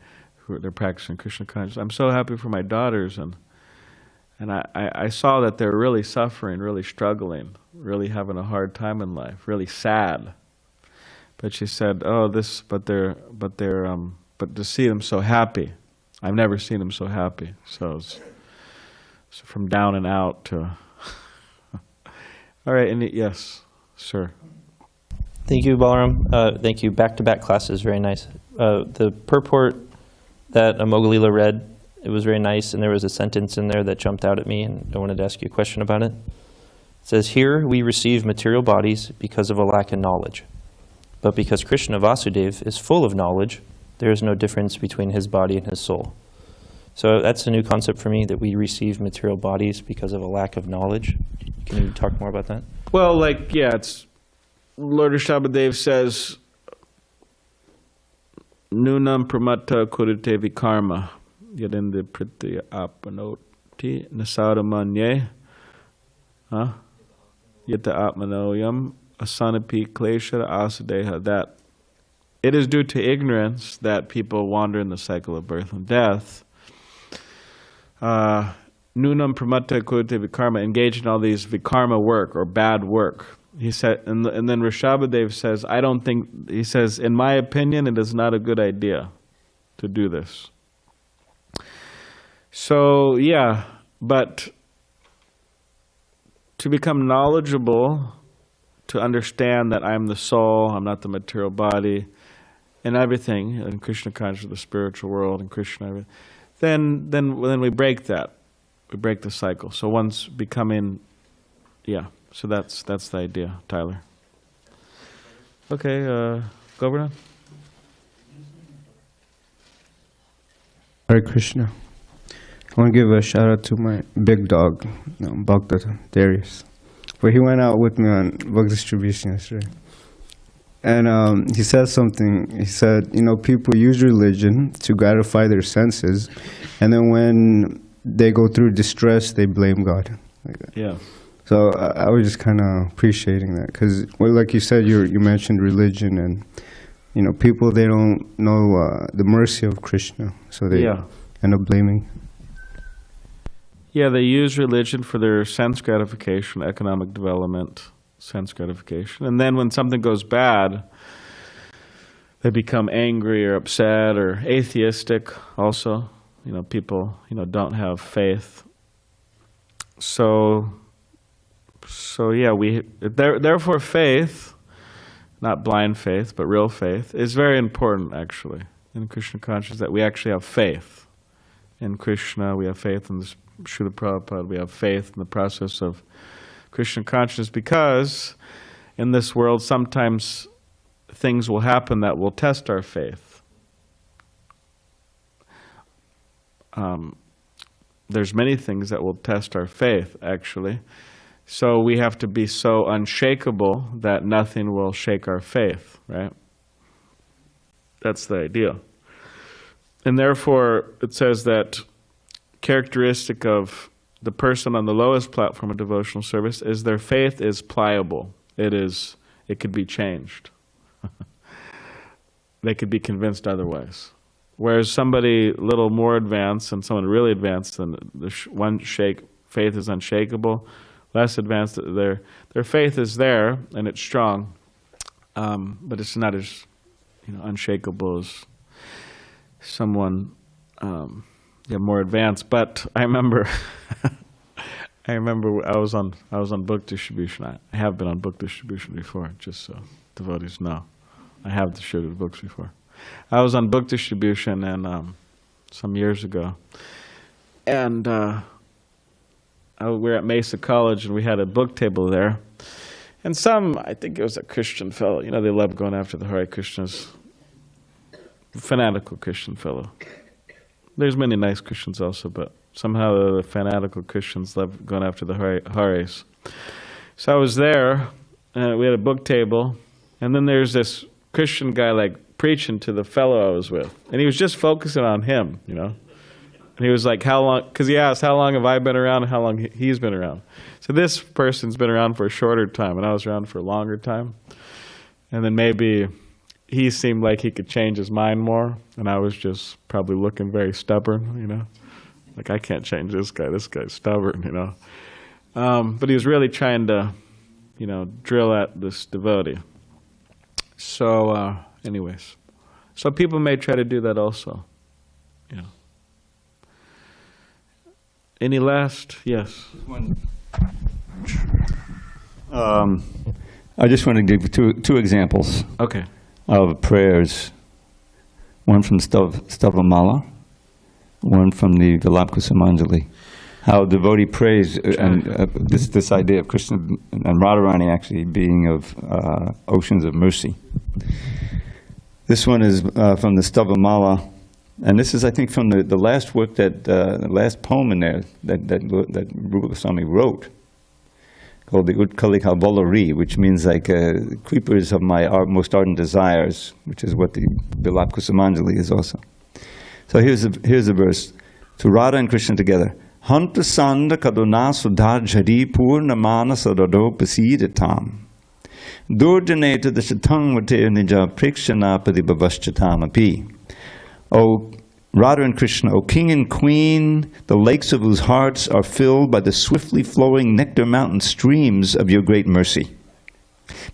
They're practicing Krishna consciousness. I'm so happy for my daughters, and I saw that they're really suffering, really struggling, really having a hard time in life, really sad. But she said, but to see them so happy, I've never seen them so happy. So from down and out to. All right, and yes, sir. Thank you, Balaram. Thank you. Back-to-back classes, very nice. The purport that Mogalila read, it was very nice, and there was a sentence in there that jumped out at me, and I wanted to ask you a question about it. It says, here we receive material bodies because of a lack of knowledge. But because Krishna Vasudeva is full of knowledge, there is no difference between his body and his soul. So that's a new concept for me, that we receive material bodies because of a lack of knowledge. Can you talk more about that? Well, it's Lord Rishabhadev says, Nunam pramata kurite vikarma yadinde priti apanoti nasaramanye yata atmanoyam asanapi klesha asadeha, that it is due to ignorance that people wander in the cycle of birth and death. Nunam pramata kurite vikarma, engage in all these vikarma work or bad work. He said, and then Rishabhadev says, he says, in my opinion, it is not a good idea to do this. So, yeah, but to become knowledgeable, to understand that I'm the soul, I'm not the material body, and everything, and Krishna consciousness, the spiritual world, and Krishna, then we break that. We break the cycle. So one's becoming, so that's the idea, Tyler. Okay, Govardhan? Hare Krishna. I want to give a shout out to my big dog, Bhakti, Darius. Where he went out with me on book distribution yesterday. And he said something. He said, people use religion to gratify their senses, and then when they go through distress, they blame God. Like that. Yeah. So I was just kind of appreciating that, because, like you said, you mentioned religion, and people, they don't know the mercy of Krishna, so they end up blaming. Yeah, they use religion for their sense gratification, economic development, sense gratification, and then when something goes bad, they become angry or upset or atheistic. Also, people don't have faith. So yeah, therefore faith, not blind faith, but real faith, is very important actually in Krishna consciousness, that we actually have faith in Krishna, we have faith in the Srila Prabhupada, we have faith in the process of Krishna consciousness, because in this world sometimes things will happen that will test our faith. There's many things that will test our faith, actually. So we have to be so unshakable that nothing will shake our faith, right? That's the idea. And therefore, it says that characteristic of the person on the lowest platform of devotional service is their faith is pliable. It could be changed. They could be convinced otherwise. Whereas somebody a little more advanced and someone really advanced, and faith is unshakable. Less advanced, their faith is there and it's strong, but it's not as unshakable as someone more advanced. But I remember I remember I was on book distribution. I have been on book distribution before, just so devotees know. I have distributed books before. I was on book distribution and some years ago, and we were at Mesa College, and we had a book table there. And I think it was a Christian fellow. You know, they love going after the Hare Krishnas. Fanatical Christian fellow. There's many nice Christians also, but somehow the fanatical Christians love going after the Hares. So I was there, and we had a book table, and then there's this Christian guy like preaching to the fellow I was with, and he was just focusing on him, you know. And he was like, "How long?" Because he asked, "How long have I been around?" and how long he's been around. So this person's been around for a shorter time, and I was around for a longer time. And then maybe he seemed like he could change his mind more, and I was just probably looking very stubborn, you know. Like, I can't change this guy. This guy's stubborn, you know. But he was really trying to, you know, drill at this devotee. So, anyways. So people may try to do that also. Yeah. Any last? Yes. I just want to give two examples Okay. of prayers. One from Stavamala, one from the Vilapkusamanjali. How a devotee prays, and this idea of Krishna and Radharani actually being of oceans of mercy. This one is from the Stavamala, and this is, I think, from the last work the last poem in there that Rupa Goswami wrote, called the Utkali Kalvalari, which means like creepers of my most ardent desires, which is what the Vilapkusamanjali is also. So here's a verse to Radha and Krishna together. Hanta sanda kaduna sudhar jhari purna manasa rado pasidatam. Durjaneta dashatang vate nija prikshana padibhavaschatam api. O Radha and Krishna, O King and Queen, the lakes of whose hearts are filled by the swiftly flowing nectar mountain streams of your great mercy.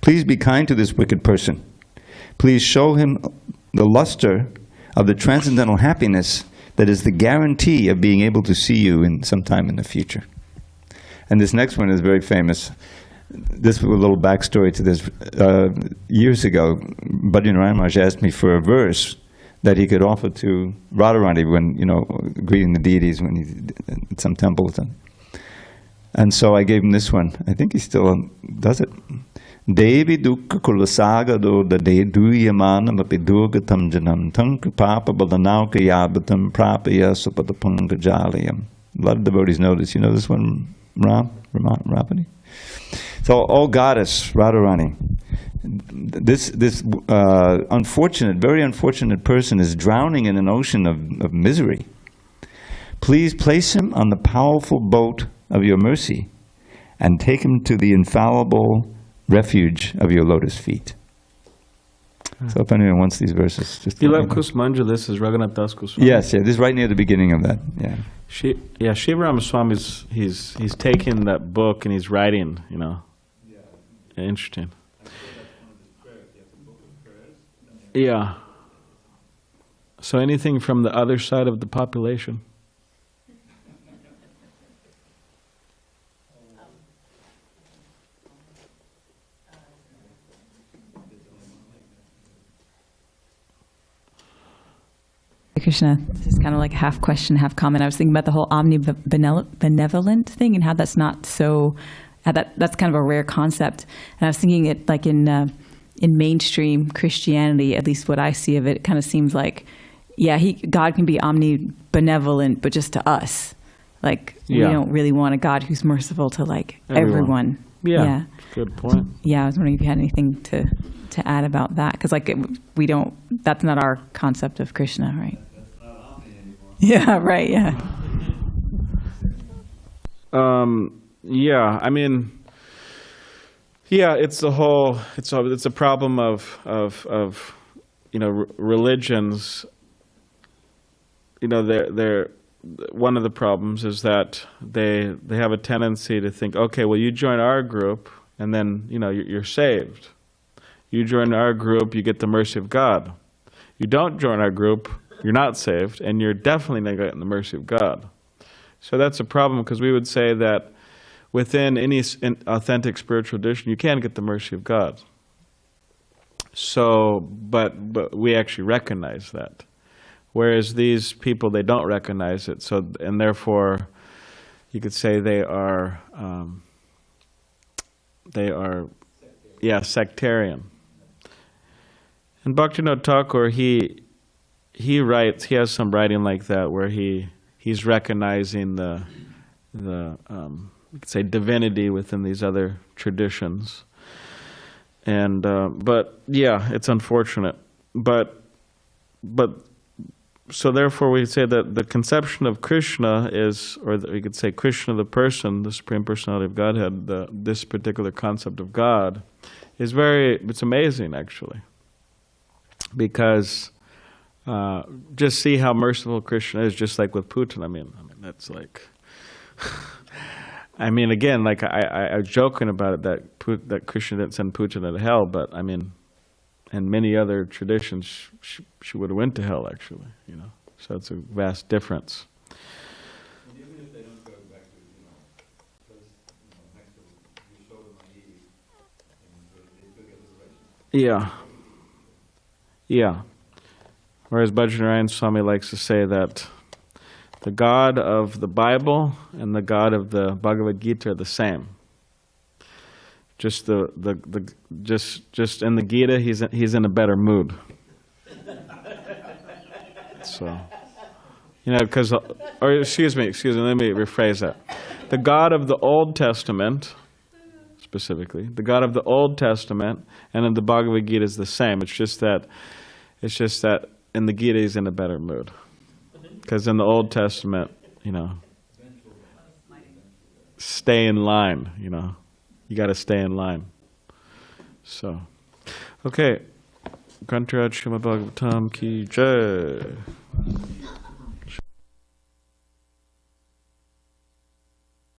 Please be kind to this wicked person. Please show him the luster of the transcendental happiness that is the guarantee of being able to see you in sometime in the future. And this next one is very famous. This was a little backstory to this. Years ago, Bhadinarayan Maharaj asked me for a verse that he could offer to Radharani when, you know, greeting the deities when he's at some temple. And so I gave him this one. I think he still does it. Devi dukkha kulasaga do da de duyamanam api durgatam janam tanka papa balanauka yabatam prapaya sapadapanga jalayam. A lot of devotees know this. You know this one, Rapani? So, oh goddess, Radharani, this unfortunate, very unfortunate person is drowning in an ocean of misery. Please place him on the powerful boat of your mercy and take him to the infallible refuge of your lotus feet. So if anyone wants these verses, just... Vilapkusamanjali, this is Raghunath Das Goswami. Yes, yeah, this is right near the beginning of that, yeah. Shiva Ramaswamy's, he's taking that book and he's writing, you know. Yeah, interesting. Yeah. So anything from the other side of the population? Krishna, this is kind of like half question, half comment. I was thinking about the whole omnibenevolent thing and how that's not so, that's kind of a rare concept. And I was thinking it like in mainstream Christianity, at least what I see of it, it kind of seems like, yeah, God can be omnibenevolent, but just to us. Like, we don't really want a God who's merciful to like everyone. Yeah, good point. Yeah, I was wondering if you had anything to add about that. Because like that's not our concept of Krishna, right? Yeah, right, yeah. Yeah, I mean, yeah, it's a problem of you know, religions. You know, they're one of the problems is that they have a tendency to think, okay, well, you join our group and then, you know, you're saved. You join our group, you get the mercy of God. You don't join our group, you're not saved, and you're definitely not getting the mercy of God. So that's a problem, because we would say that within any authentic spiritual tradition, you can get the mercy of God. So, but we actually recognize that. Whereas these people, they don't recognize it. So, and therefore, you could say they are sectarian. And Bhaktivinoda Thakur, he writes, he has some writing like that where he's recognizing the you could say divinity within these other traditions. And but yeah, it's unfortunate. But so therefore we say that the conception of Krishna is, or we could say Krishna the person, the Supreme Personality of Godhead, this particular concept of God is it's amazing actually. Because just see how merciful Krishna is, just like with Putin. I mean that's like, I mean, again, like I was joking about it that Krishna didn't send Putin to hell, but I mean, in many other traditions, she would have went to hell actually, you know. So it's a vast difference. And even if they don't go back to, because, next to you show them ID, and they still get resurrection. Yeah. Whereas Bhajanarayan Swami likes to say that the God of the Bible and the God of the Bhagavad Gita are the same. Just just in the Gita, he's in a better mood. So, because, or excuse me, let me rephrase that. The God of the Old Testament, specifically, the God of the Old Testament and in the Bhagavad Gita is the same. It's just that in the Gita he's in a better mood. Because in the Old Testament, stay in line, You got to stay in line. So, okay. Grantaraj Srimad Bhagavatam ki jai.